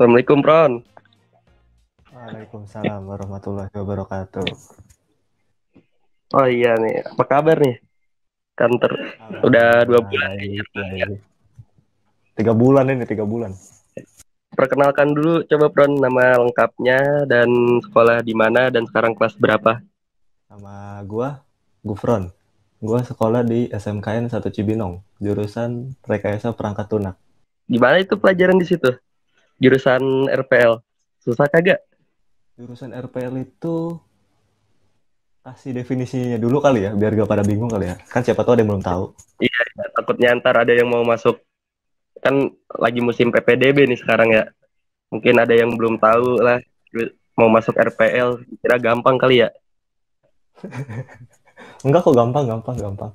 Assalamualaikum, Pron. Waalaikumsalam warahmatullahi wabarakatuh. Oh iya nih, apa kabar nih? Kan udah 2 bulan Baik, baik. 3 bulan ini, 3 bulan. perkenalkan dulu coba Pron nama lengkapnya dan sekolah di mana dan sekarang kelas berapa? Sama gua, Gufron. Gua sekolah di SMKN 1 Cibinong, jurusan Rekayasa Perangkat Lunak. Gimana itu pelajaran di situ? Jurusan RPL. Susah kagak? Jurusan RPL itu kasih definisinya dulu kali ya, biar gak pada bingung kali ya. Kan siapa tahu ada yang belum tahu. Iya, takutnya ntar ada yang mau masuk. Kan lagi musim PPDB nih sekarang ya. Mungkin ada yang belum tahu lah mau masuk RPL. Kira gampang kali ya? Enggak kok, gampang.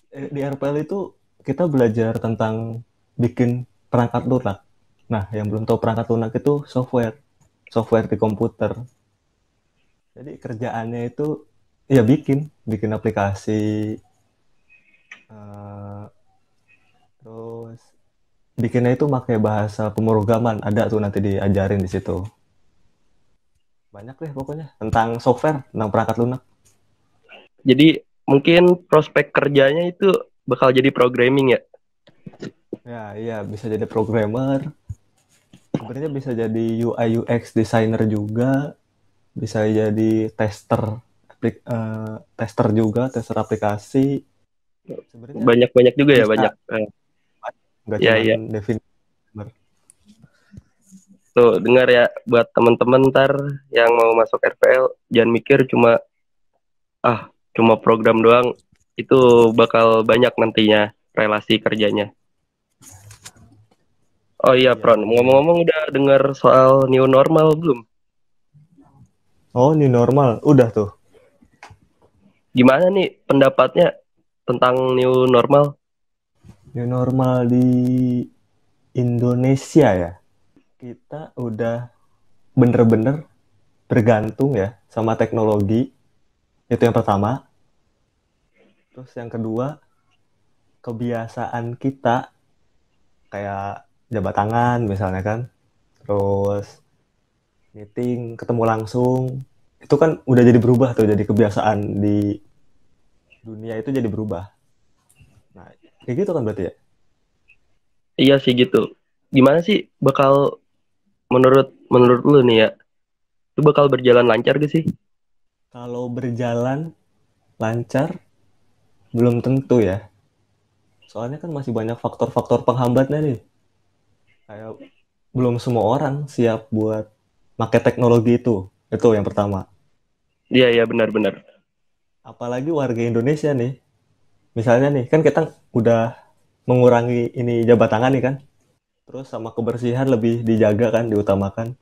Di RPL itu kita belajar tentang bikin perangkat lunak. Nah, yang belum tahu perangkat lunak itu software di komputer. Jadi kerjaannya itu ya bikin aplikasi, eh, terus bikinnya itu pakai bahasa pemrograman, ada tuh nanti diajarin di situ. Banyak deh pokoknya tentang software, tentang perangkat lunak. Jadi mungkin prospek kerjanya itu bakal jadi programming ya? Ya, iya bisa jadi programmer, sebenarnya bisa jadi UI UX designer juga, bisa jadi tester juga, tester aplikasi. Sebenarnya Banyak-banyak juga ya, bisa, banyak. nggak Ya, cuma ya. definisi. Tuh, dengar ya buat temen-temen ntar yang mau masuk RPL, jangan mikir cuma program doang, itu bakal banyak nantinya relasi kerjanya. Oh iya, Iya Pron, benar. ngomong-ngomong udah dengar soal new normal belum? Oh, ini normal. Udah tuh. Gimana nih pendapatnya tentang new normal? New normal di Indonesia ya. Kita udah bener-bener bergantung ya sama teknologi. Itu yang pertama. Terus yang kedua, kebiasaan kita kayak jabat tangan misalnya kan. Terus meeting, ketemu langsung. Itu kan udah jadi berubah tuh, jadi kebiasaan di dunia itu jadi berubah. Nah, kayak gitu kan berarti ya? Iya sih gitu. Gimana sih bakal menurut menurut lu nih ya? Itu bakal berjalan lancar gak sih? Kalau berjalan lancar, belum tentu ya. Soalnya kan masih banyak faktor-faktor penghambatnya nih. Kayak belum semua orang siap buat pakai teknologi itu. Itu yang pertama. Iya, iya, benar-benar. Apalagi warga Indonesia nih. Misalnya nih, kan kita udah mengurangi ini jabat tangan nih kan. Terus sama kebersihan lebih dijaga kan, diutamakan.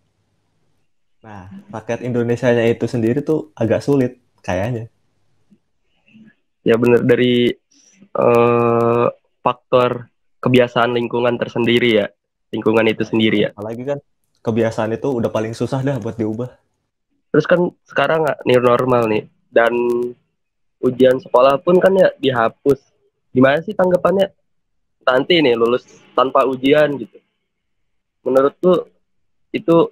Nah, rakyat Indonesianya itu sendiri tuh agak sulit kayaknya. Ya benar dari eh, faktor kebiasaan lingkungan tersendiri ya, lingkungan itu Nah, iya. sendiri ya. Apalagi kan kebiasaan itu udah paling susah dah buat diubah. Terus kan sekarang nggak new normal nih, dan ujian sekolah pun kan ya dihapus. Gimana sih tanggapannya nanti nih lulus tanpa ujian gitu? Menurut tuh itu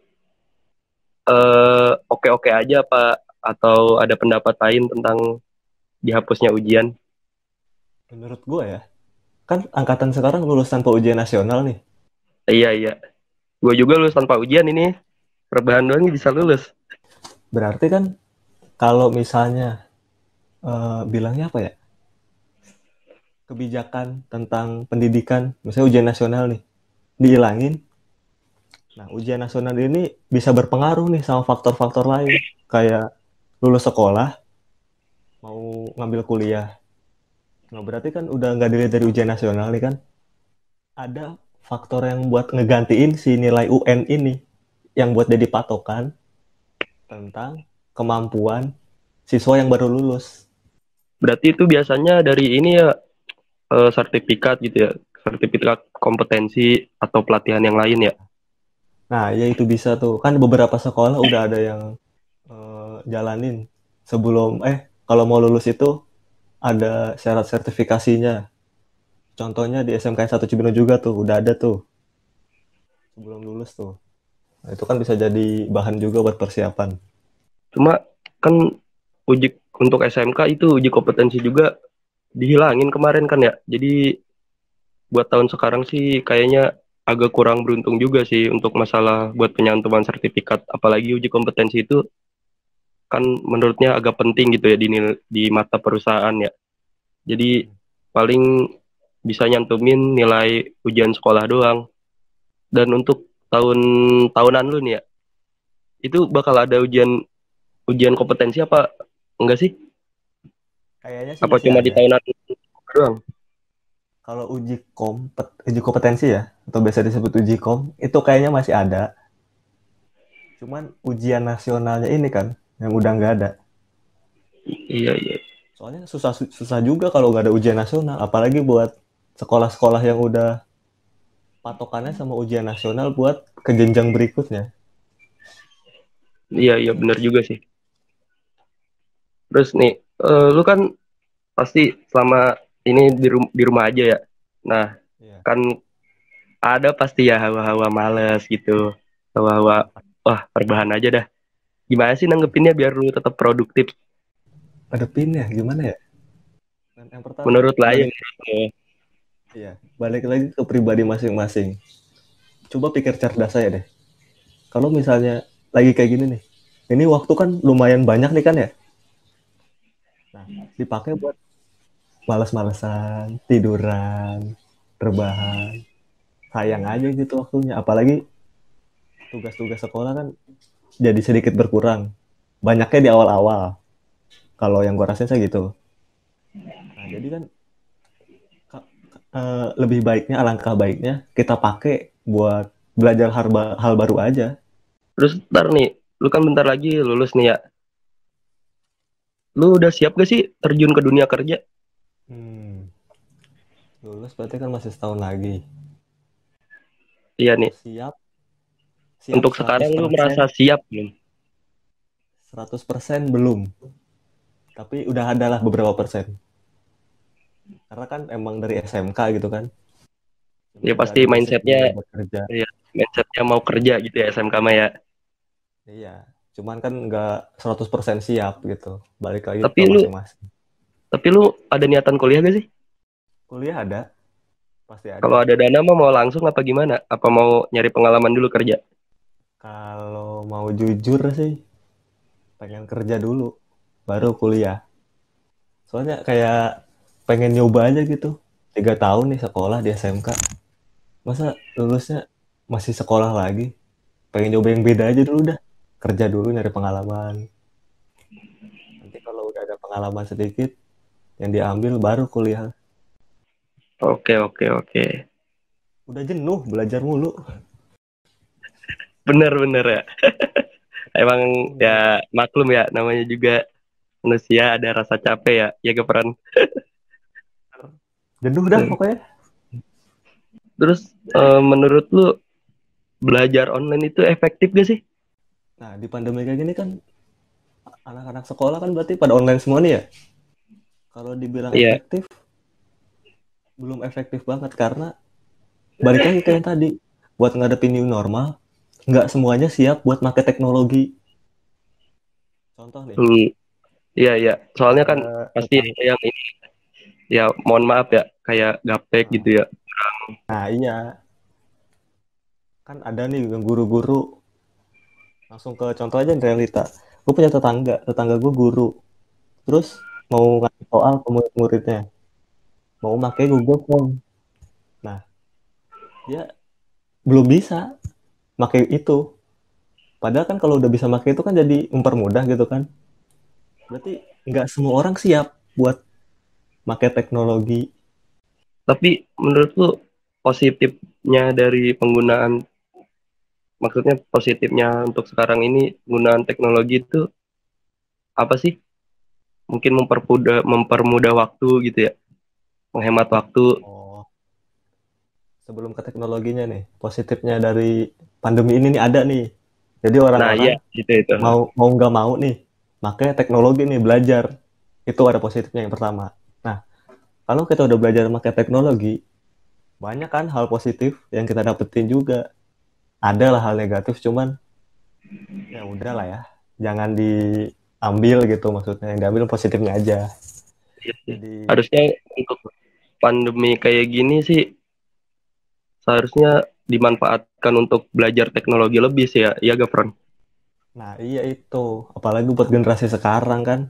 oke-oke aja apa atau ada pendapat lain tentang dihapusnya ujian? Menurut gue ya, kan angkatan sekarang lulus tanpa ujian nasional nih. Iya, iya. Gue juga lulus tanpa ujian ini. Rebahan doang bisa lulus. Berarti kan kalau misalnya bilangnya apa ya? Kebijakan tentang pendidikan, misalnya ujian nasional nih, dihilangin. Nah, ujian nasional ini bisa berpengaruh nih sama faktor-faktor lain, kayak lulus sekolah, mau ngambil kuliah. Nah, berarti kan udah nggak dilihat dari ujian nasional nih kan. Ada faktor yang buat ngegantiin si nilai UN ini, yang buat jadi patokan tentang kemampuan siswa yang baru lulus. Berarti itu biasanya dari ini ya, sertifikat gitu ya, sertifikat kompetensi atau pelatihan yang lain ya. Nah, ya itu bisa tuh. Kan beberapa sekolah udah ada yang jalanin sebelum kalau mau lulus itu ada syarat sertifikasinya. Contohnya di SMK 1 Cibinong juga tuh udah ada tuh. sebelum lulus tuh. Nah, itu kan bisa jadi bahan juga buat persiapan. Cuma kan uji untuk SMK itu uji kompetensi juga dihilangin kemarin kan ya. Jadi buat tahun sekarang sih kayaknya agak kurang beruntung juga sih untuk masalah buat penyantuman sertifikat. Apalagi uji kompetensi itu kan menurutnya agak penting gitu ya di mata perusahaan ya. Jadi paling bisa nyantumin nilai ujian sekolah doang. Dan untuk tahunan lu nih ya, itu bakal ada ujian ujian kompetensi apa enggak sih? Kayaknya sih Apa masih cuma di ada. tahunan doang? Kalau uji kompetensi ya, atau biasa disebut uji kom, itu kayaknya masih ada. Cuman ujian nasionalnya ini kan, yang udah nggak ada. Iya, iya. Soalnya susah susah juga kalau nggak ada ujian nasional, apalagi buat sekolah-sekolah yang udah patokannya sama ujian nasional buat ke jenjang berikutnya. Iya, iya benar juga sih. Terus nih, lu kan pasti selama ini di rumah aja ya. Nah, Iya. kan ada pasti ya hawa-hawa males gitu. Hawa-hawa, wah perbahan aja dah. Gimana sih nanggepinnya biar lu tetap produktif Ada pinnya, gimana ya? Dan yang pertama, menurut lah ya. iya, balik lagi ke pribadi masing-masing. Coba pikir cerdas saya deh. Kalau misalnya lagi kayak gini nih, ini waktu kan lumayan banyak nih kan ya. Nah, dipakai buat males-malesan, tiduran, rebahan. Sayang aja gitu waktunya. Apalagi tugas-tugas sekolah kan jadi sedikit berkurang. Banyaknya di awal-awal. Kalau yang gue rasain saya gitu. Nah, jadi kan lebih baiknya, alangkah baiknya kita pakai buat belajar hal baru aja. Terus ntar nih, lu kan bentar lagi lulus nih ya. Lu udah siap gak sih terjun ke dunia kerja? Hmm, lulus berarti kan masih setahun lagi. Iya nih, Kalau siap untuk sekarang lu merasa 100%, siap belum? 100% belum. Tapi udah ada lah beberapa persen. Karena kan emang dari SMK gitu kan. Ya Emang udah pasti ada basic mindsetnya, juga buat kerja. ya, mindsetnya mau kerja gitu ya SMK mah ya. Iya. Cuman kan nggak 100% siap gitu. Balik lagi Tapi ke lu, masing-masing. tapi lu ada niatan kuliah gak sih? Kuliah ada, pasti Kalau ada. ada dana mah mau langsung apa gimana? Apa mau nyari pengalaman dulu kerja? Kalau mau jujur sih, pengen kerja dulu, baru kuliah. Soalnya kayak pengen nyoba aja gitu. 3 tahun nih sekolah di SMK. Masa lulusnya masih sekolah lagi? Pengen nyoba yang beda aja dulu dah. Kerja dulu nyari pengalaman. Nanti kalau udah ada pengalaman sedikit, yang diambil baru kuliah. Oke, oke, oke. Udah jenuh belajar mulu. Bener-bener ya. Emang Iya. ya maklum ya, namanya juga manusia ada rasa capek ya. Ya keperan. Jenuh dah pokoknya. Terus menurut lu belajar online itu efektif gak sih? Nah, di pandemi kayak gini kan anak-anak sekolah kan berarti pada online semua nih ya. Kalau dibilang Iya. efektif, belum efektif banget karena balik lagi kayak yang tadi, buat ngadepin new normal, nggak semuanya siap buat pakai teknologi. Contoh nih, Hmm, iya, iya. Soalnya kan ada pasti tetangga. ada yang ini ya mohon maaf ya kayak gaptek gitu ya. Nah iya, kan ada nih yang guru-guru, langsung ke contoh aja yang realita. Gue punya tetangga gue guru, terus mau ngasih soal ke murid-muridnya, mau pakai Google Form. Nah, dia belum bisa pakai itu. Padahal kan kalau udah bisa pakai itu kan jadi mempermudah gitu kan. Berarti nggak semua orang siap buat pakai teknologi. Tapi menurut lu positifnya dari penggunaan, maksudnya positifnya untuk sekarang ini penggunaan teknologi itu apa sih? Mungkin mempermudah waktu gitu ya, menghemat waktu. Oh, sebelum ke teknologinya nih, positifnya dari pandemi ini nih ada nih. Jadi Nah, iya orang-orang itu. mau mau nggak mau nih, pakai teknologi nih belajar. Itu ada positifnya yang pertama. Nah, kalau kita udah belajar pakai teknologi, banyak kan hal positif yang kita dapetin juga. ada lah hal negatif, cuman ya udah lah ya, jangan diambil gitu, maksudnya yang diambil positifnya aja. Iya sih. Jadi Harusnya untuk pandemi kayak gini sih seharusnya dimanfaatkan untuk belajar teknologi lebih sih ya, iya gak, Fron? nah iya itu, apalagi buat generasi sekarang kan,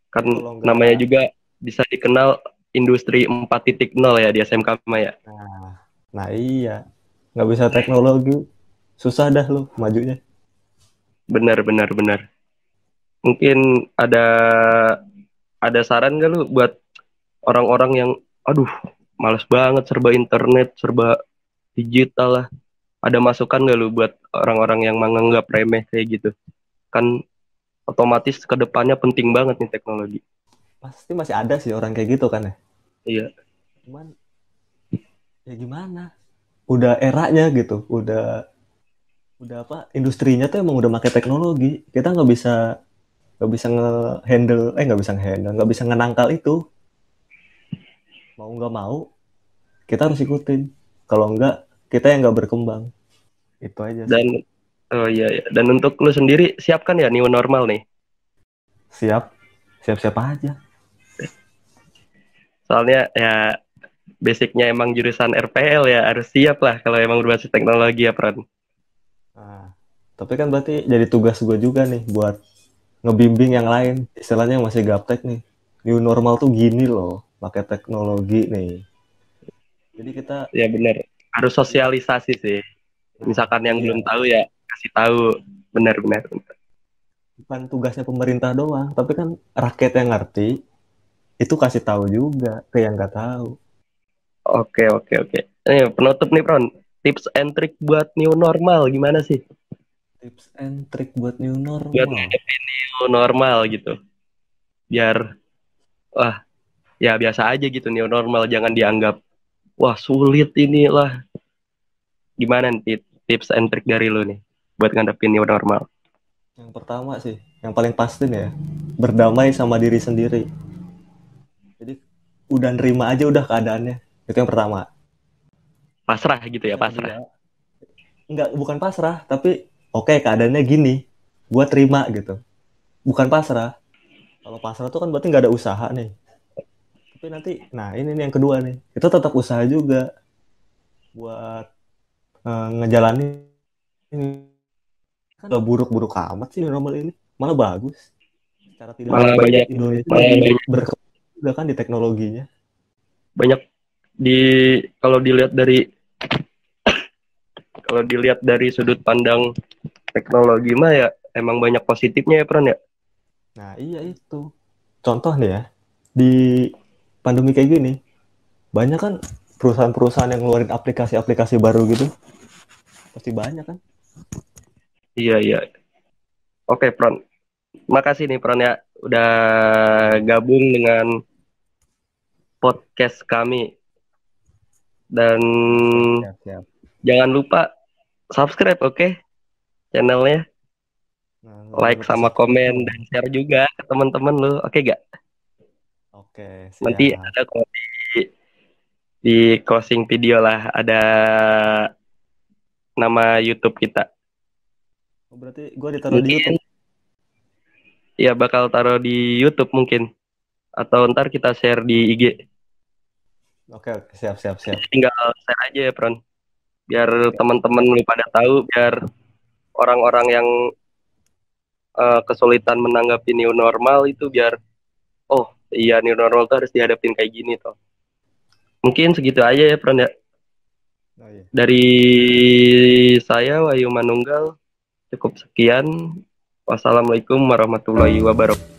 Kan itu kalau namanya nggak, juga bisa dikenal industri 4.0 ya di SMK mah ya. nah, nah iya, nggak bisa teknologi, susah dah lu majunya. Benar, benar, benar. Mungkin ada saran gak lu buat orang-orang yang aduh males banget serba internet, serba digital lah. Ada masukan gak lu buat orang-orang yang menganggap remeh kayak gitu? Kan otomatis ke depannya penting banget nih teknologi. Pasti masih ada sih orang kayak gitu kan ya. Iya, Cuman ya gimana? Udah eranya gitu, udah apa? Industrinya tuh emang udah pakai teknologi. Kita nggak bisa nge-handle, nggak bisa nge-handle, nggak bisa ngenangkal itu. Mau nggak mau, kita harus ikutin. Kalau nggak, kita yang nggak berkembang. Itu aja sih. dan oh iya, iya. Dan untuk lu sendiri siapkan ya new normal nih. Siap, siap-siap aja. Soalnya ya basicnya emang jurusan RPL ya harus siap lah kalau emang berbasis teknologi ya, Pran. Nah, tapi kan berarti jadi tugas gue juga nih buat ngebimbing yang lain. Istilahnya yang masih gaptek nih. New normal tuh gini loh, pakai teknologi nih. Jadi kita, Ya benar. Harus sosialisasi sih. nah Misalkan yang iya, belum tahu ya kasih tahu. Benar-benar. bukan tugasnya pemerintah doang, tapi kan rakyat yang ngerti, itu kasih tahu juga ke yang nggak tahu. Oke, oke, oke. Penutup nih, Pron. Tips and trick buat new normal gimana sih? Tips and trick buat new Buat normal. ngadepin new normal gitu. Biar, wah, ya biasa aja gitu new normal. Jangan dianggap, wah sulit inilah. Gimana nih tips and trick dari lu nih buat ngadepin new normal? Yang pertama sih, yang paling pasti nih ya, berdamai sama diri sendiri. Jadi udah nerima aja udah keadaannya. Itu yang pertama. Pasrah gitu Terus ya, yang pasrah. kedua, nggak, bukan pasrah, tapi oke, keadaannya gini, gua terima gitu. Bukan pasrah. Kalau pasrah tuh kan berarti nggak ada usaha nih. Tapi nanti, nah ini nih yang kedua nih, kita tetap usaha juga buat ngejalanin ini. Kan gak buruk-buruk amat sih normal ini, malah bagus. Secara tidak Malah langsung banyak, Indonesia malah lagi banyak, berkembang juga kan di teknologinya. banyak di kalau dilihat dari sudut pandang teknologi mah ya emang banyak positifnya ya, Pran ya. Nah iya itu. Contoh nih ya, di pandemi kayak gini, banyak kan perusahaan-perusahaan yang ngeluarin aplikasi-aplikasi baru gitu. Pasti banyak kan. Iya, iya. Oke, Pran. Makasih nih, Pran ya udah gabung dengan podcast kami dan Siap, siap, siap. jangan lupa subscribe, oke, channelnya, Nah, jangan like lupa sama subscribe. komen dan share juga ke teman-teman lu, oke gak? Oke, Nanti siap. ada kok di closing video lah ada nama YouTube kita. Oh, berarti gue ditaruh di Mungkin YouTube. ya bakal taruh di YouTube mungkin atau ntar kita share di IG. Oke, oke, siap, siap, siap. Tinggal share aja ya, Pron. Biar Oke. teman-teman lu pada tahu, biar orang-orang yang kesulitan menanggapi new normal itu biar oh iya new normal tuh harus dihadapin kayak gini toh. Mungkin segitu aja ya, Pron ya. Oh iya. Dari saya Wahyu Manunggal cukup sekian. Wassalamualaikum warahmatullahi wabarakatuh.